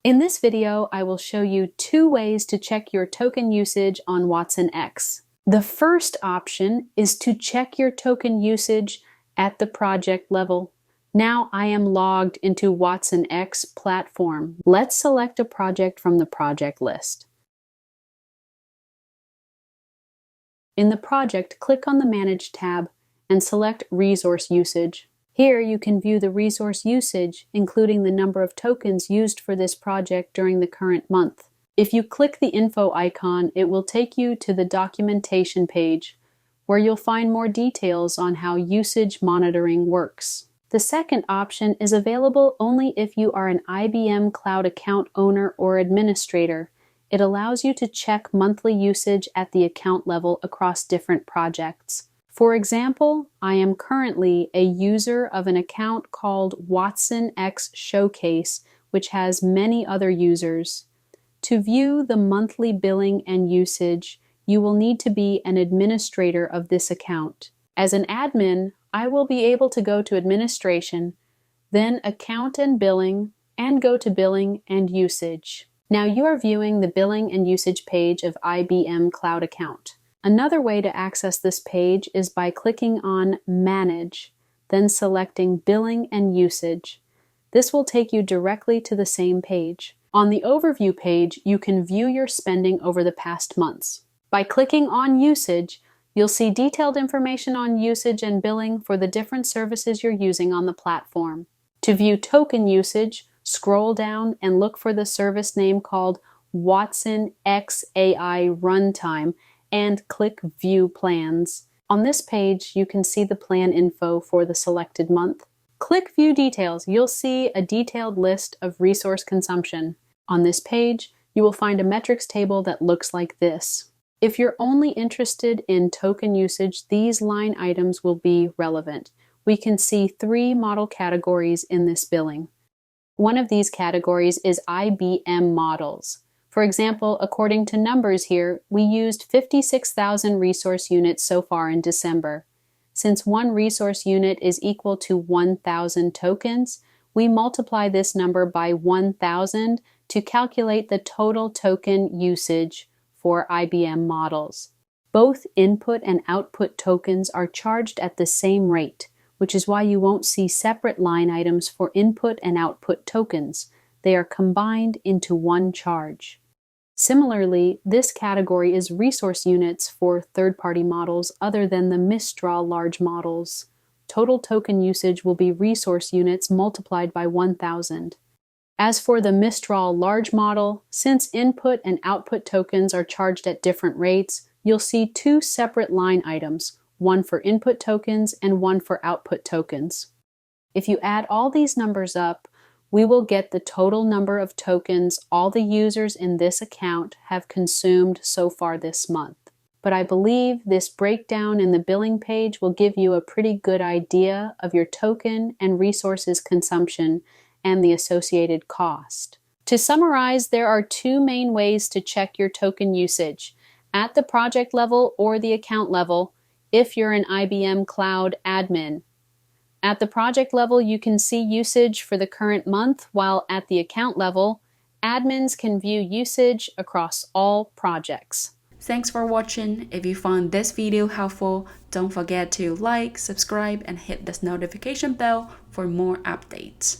In this video, I will show you 2 ways to check your token usage on watsonx. The first option is to check your token usage at the project level. Now I am logged into watsonx platform. Let's select a project from the project list. In the project, click on the Manage tab and select Resource Usage. Here you can view the resource usage, including the number of tokens used for this project during the current month. If you click the info icon, it will take you to the documentation page, where you'll find more details on how usage monitoring works. The second option is available only if you are an IBM Cloud account owner or administrator. It allows you to check monthly usage at the account level across different projects. For example, I am currently a user of an account called watsonx Showcase, which has many other users. To view the monthly billing and usage, you will need to be an administrator of this account. As an admin, I will be able to go to Administration, then Account and Billing, and go to Billing and Usage. Now you are viewing the billing and usage page of IBM Cloud Account. Another way to access this page is by clicking on Manage, then selecting Billing and Usage. This will take you directly to the same page. On the Overview page, you can view your spending over the past months. By clicking on Usage, you'll see detailed information on usage and billing for the different services you're using on the platform. To view token usage, scroll down and look for the service name called watsonx AI Runtime and click View Plans. On this page, you can see the plan info for the selected month. Click View Details. You'll see a detailed list of resource consumption. On this page, you will find a metrics table that looks like this. If you're only interested in token usage, these line items will be relevant. We can see 3 model categories in this billing. One of these categories is IBM models. For example, according to numbers here, we used 56,000 resource units so far in December. Since one resource unit is equal to 1,000 tokens, we multiply this number by 1,000 to calculate the total token usage for IBM models. Both input and output tokens are charged at the same rate, which is why you won't see separate line items for input and output tokens. They are combined into one charge. Similarly, this category is resource units for third-party models other than the Mistral large models. Total token usage will be resource units multiplied by 1,000. As for the Mistral large model, since input and output tokens are charged at different rates, you'll see 2 separate line items, one for input tokens and one for output tokens. If you add all these numbers up, we will get the total number of tokens all the users in this account have consumed so far this month. But I believe this breakdown in the billing page will give you a pretty good idea of your token and resources consumption and the associated cost. To summarize, there are 2 main ways to check your token usage: at the project level or the account level if you're an IBM Cloud admin. At the project level, you can see usage for the current month, while at the account level, admins can view usage across all projects. Thanks for watching. If you found this video helpful, don't forget to like, subscribe, and hit this notification bell for more updates.